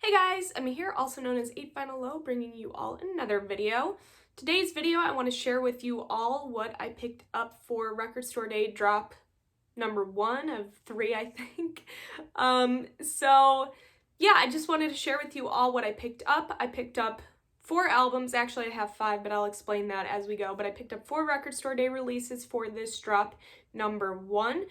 Hey guys, I'm here, also known as 8vinyllow, bringing you all another video. Today's video, I want to share with you all what I picked up for Record Store Day drop number 1 of 3, I think. Yeah, I just wanted to share with you all what I picked up. I picked up 4 albums. Actually, I have 5, but I'll explain that as we go. But I picked up 4 Record Store Day releases for this drop number 1.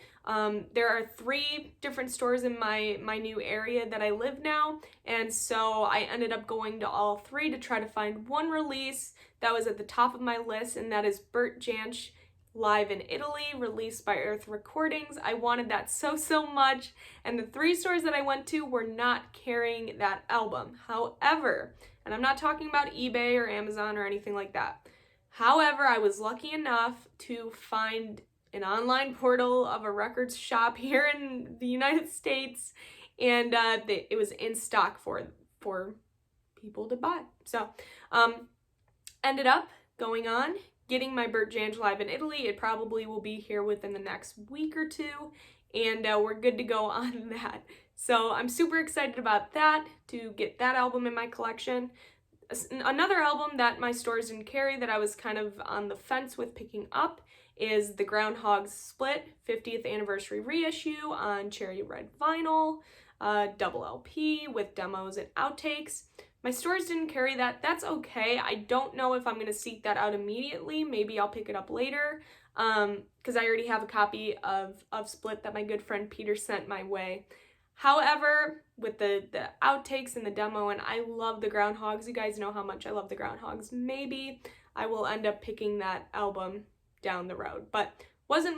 There are 3 different stores in my new area that I live now, and so I ended up going to all 3 to try to find one release that was at the top of my list, and that is Bert Jansch Live in Italy, released by Earth Recordings. I wanted that so much, and the 3 stores that I went to were not carrying that album. However, and I'm not talking about eBay or Amazon or anything like that. However, I was lucky enough to find an online portal of a records shop here in the United States, and it was in stock for people to buy. So, ended up going on, getting my Bert Jansch Live in Italy. It probably will be here within the next week or 2, and we're good to go on that. So I'm super excited about that, to get that album in my collection. Another album that my stores didn't carry that I was kind of on the fence with picking up is the Groundhogs Split 50th Anniversary Reissue on Cherry Red Vinyl, double LP with demos and outtakes. My stores didn't carry that. That's okay. I don't know if I'm going to seek that out immediately. Maybe I'll pick it up later, because I already have a copy of Split that my good friend Peter sent my way. However, with the outtakes and the demo, and I love the Groundhogs, you guys know how much I love the Groundhogs, maybe I will end up picking that album down the road, but wasn't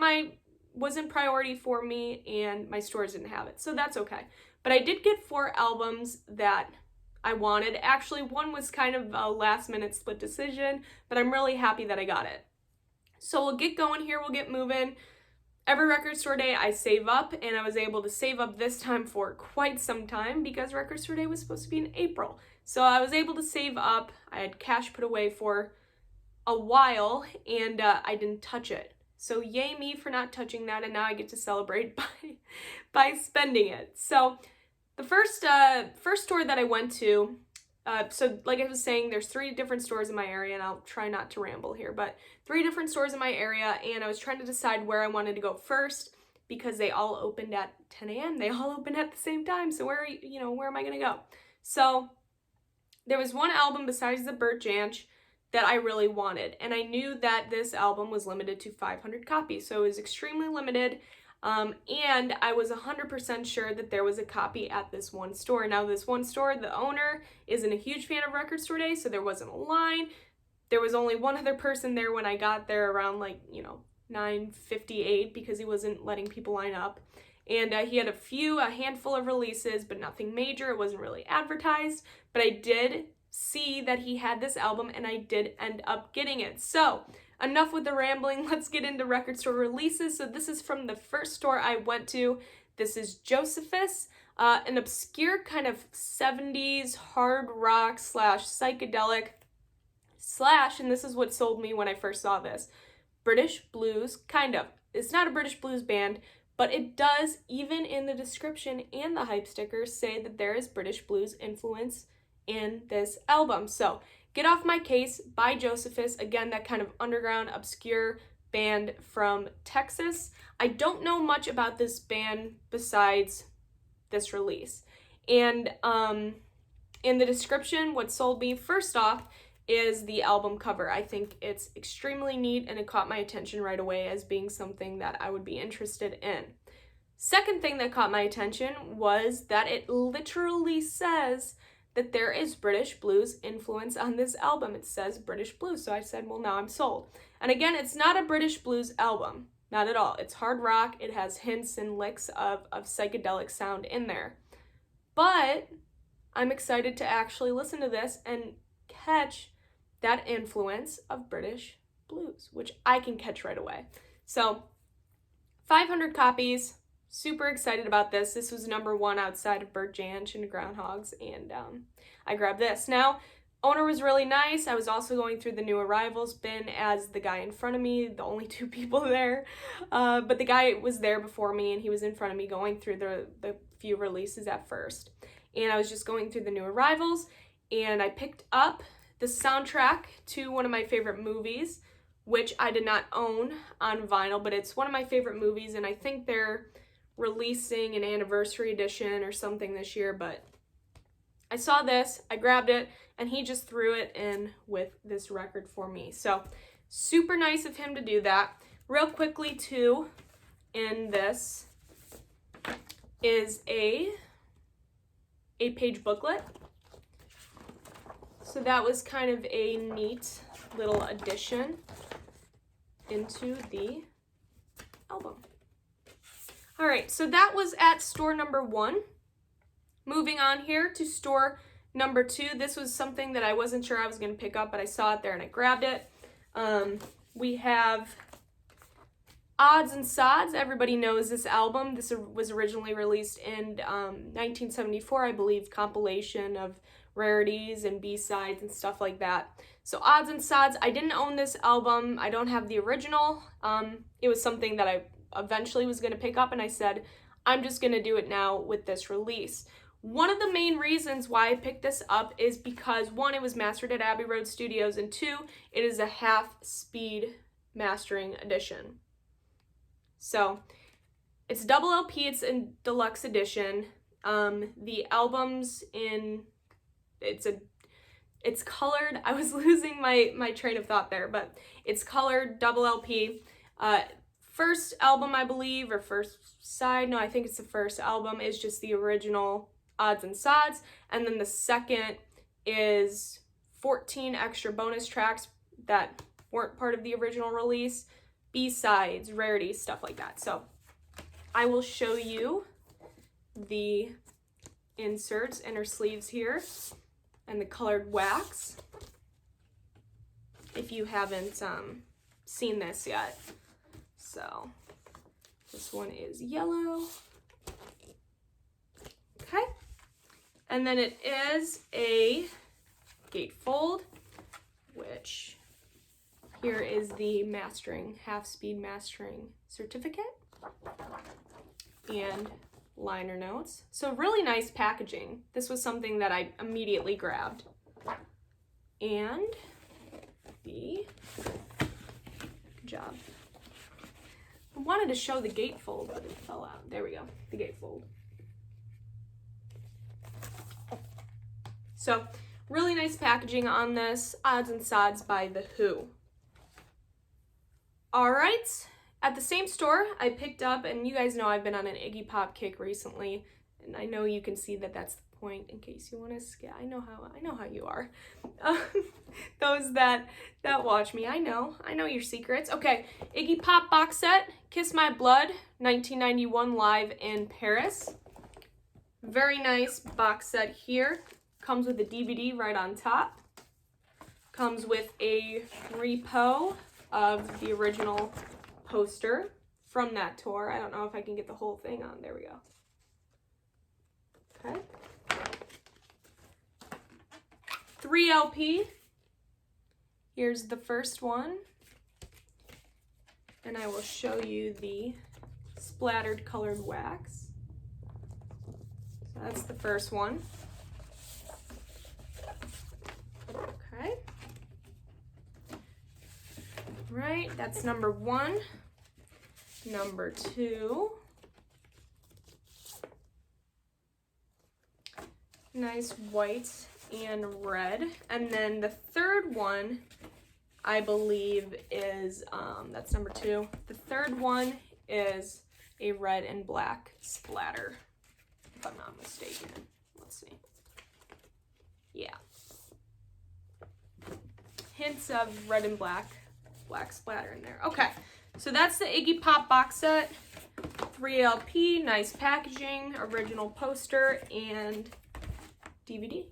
priority for me, and my stores didn't have it, so that's okay. But I did get 4 albums that I wanted. Actually, one was kind of a last minute split decision, but I'm really happy that I got it. So we'll get going here, we'll get moving. Every Record Store Day I save up, and I was able to save up this time for quite some time because Record Store Day was supposed to be in April. So I was able to save up. I had cash put away for a while, and I didn't touch it. So yay me for not touching that, and now I get to celebrate by spending it. So the first store that I went to, so like I was saying, there's 3 different stores in my area, and I'll try not to ramble here, but 3 different stores in my area, and I was trying to decide where I wanted to go first because they all opened at 10 a.m. They all opened at the same time, so where am I going to go? So there was one album besides the Bert Jansch that I really wanted, and I knew that this album was limited to 500 copies, so it was extremely limited. And I was 100% sure that there was a copy at this one store. Now, this one store, the owner isn't a huge fan of Record Store Day, so there wasn't a line. There was only one other person there when I got there around 9:58 because he wasn't letting people line up. And he had a handful of releases, but nothing major. It wasn't really advertised, but I did see that he had this album, and I did end up getting it. So enough with the rambling, let's get into record store releases. So this is from the first store I went to. This is Josephus, an obscure kind of 70s hard rock / psychedelic / and this is what sold me when I first saw this, British blues, kind of. It's not a British blues band, but it does, even in the description and the hype stickers, say that there is British blues influence in this album. So Get Off My Case by Josephus, again, that kind of underground, obscure band from Texas. I don't know much about this band besides this release. And in the description, what sold me first off is the album cover. I think it's extremely neat, and it caught my attention right away as being something that I would be interested in. Second thing that caught my attention was that it literally says that there is British blues influence on this album. It says British blues, so I said, well, now I'm sold. And again, it's not a British blues album, not at all. It's hard rock. It has hints and licks of psychedelic sound in there. But I'm excited to actually listen to this and catch that influence of British blues, which I can catch right away. So 500 copies. Super excited about this. This was number 1 outside of Bert Jansch and Groundhogs, and I grabbed this. Now, owner was really nice. I was also going through the new arrivals bin as the guy in front of me, the only 2 people there, but the guy was there before me, and he was in front of me going through the few releases at first. and I was just going through the new arrivals, and I picked up the soundtrack to one of my favorite movies, which I did not own on vinyl, but it's one of my favorite movies, and I think they're releasing an anniversary edition or something this year, but I saw this, I grabbed it, and he just threw it in with this record for me. So super nice of him to do that. Real quickly too, in this is a 8-page booklet. So that was kind of a neat little addition into the album. All right, so that was at store number 1. Moving on here to store number 2. This was something that I wasn't sure I was going to pick up, but I saw it there and I grabbed it. We have Odds and Sods. Everybody knows this album. This was originally released in 1974, I believe, compilation of rarities and B-sides and stuff like that. So Odds and Sods, I didn't own this album. I don't have the original. It was something that I eventually was going to pick up, and I said, I'm just going to do it now with this release. One of the main reasons why I picked this up is because, 1, it was mastered at Abbey Road Studios, and 2, it is a half-speed mastering edition. So it's double LP, it's in deluxe edition. The album's in, it's colored. I was losing my train of thought there, but it's colored, double LP. First album, I believe, or first side, no, I think it's the first album, is just the original Odds and Sods, and then the second is 14 extra bonus tracks that weren't part of the original release, B-sides, rarities, stuff like that. So I will show you the inserts, inner sleeves here, and the colored wax, if you haven't seen this yet. So this one is yellow. Okay. And then it is a gatefold, which here is the mastering, half-speed mastering certificate and liner notes. So really nice packaging. This was something that I immediately grabbed. And good job. I wanted to show the gatefold, but it fell out. There we go, the gatefold. So, really nice packaging on this. Odds and Sods by The Who. Alright, at the same store, I picked up, and you guys know I've been on an Iggy Pop kick recently, and I know you can see that that's the point in case you want to skip. I know how you are. Those that watch me, I know your secrets. Okay, Iggy Pop box set, Kiss My Blood, 1991 live in Paris. Very nice box set here. Comes with a DVD right on top. Comes with a repo of the original poster from that tour. I don't know if I can get the whole thing on. There we go. Okay. 3 LP. Here's the first one. And I will show you the splattered colored wax. So that's the first one. Okay. Right, that's number 1. Number 2. Nice white and red. And then the third one, I believe, is, that's number 2. The third one is a red and black splatter, if I'm not mistaken. Let's see. Yeah. Hints of red and black splatter in there. Okay, so that's the Iggy Pop box set. 3 LP, nice packaging, original poster, and DVD.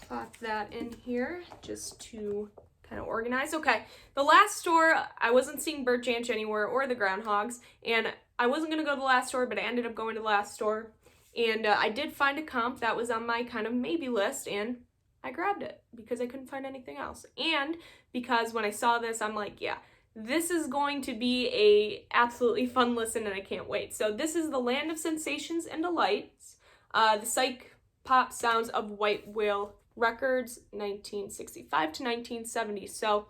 Pop that in here just to kind of organize. Okay, the last store, I wasn't seeing Bert Jansch anywhere or the Groundhogs, and I wasn't going to go to the last store, but I ended up going to the last store, and I did find a comp that was on my kind of maybe list, and I grabbed it because I couldn't find anything else. And because when I saw this, I'm like, yeah, this is going to be a absolutely fun listen, and I can't wait. So this is The Land of Sensations and Delights, the psych pop sounds of White Whale Records, 1965 to 1970. So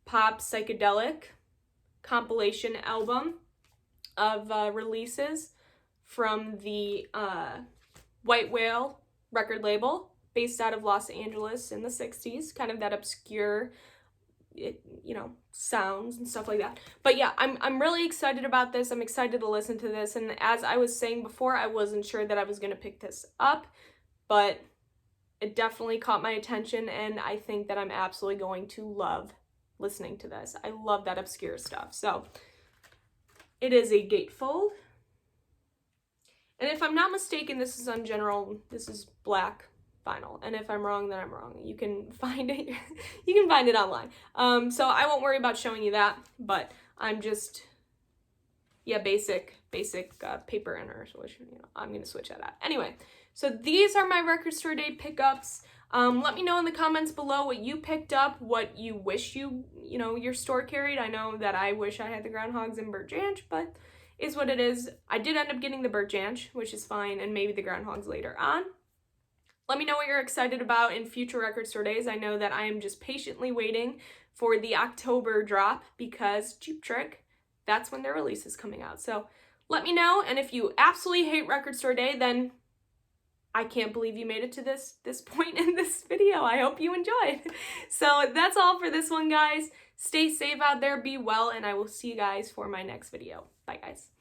pop psychedelic compilation album of releases from the White Whale record label, based out of Los Angeles in the 60s, kind of that obscure, sounds and stuff like that. But yeah, I'm really excited about this. I'm excited to listen to this, and as I was saying before, I wasn't sure that I was going to pick this up, but it definitely caught my attention, and I think that I'm absolutely going to love listening to this. I love that obscure stuff. So it is a gatefold, and if I'm not mistaken, this is black vinyl, and if I'm wrong, then I'm wrong. You can find it online. So I won't worry about showing you that, but I'm just, basic paper inner, which, I'm gonna switch that out. Anyway, so these are my record store day pickups. Let me know in the comments below what you picked up, what you wish your store carried. I know that I wish I had the Groundhogs and Bert Jansch, but is what it is. I did end up getting the Bert Jansch, which is fine, and maybe the Groundhogs later on. Let me know what you're excited about in future record store days. I know that I am just patiently waiting for the October drop, because Cheap Trick, that's when their release is coming out. So let me know, and if you absolutely hate record store day, then I can't believe you made it to this point in this video. I hope you enjoyed. So that's all for this one, guys. Stay safe out there, be well, and I will see you guys for my next video. Bye, guys.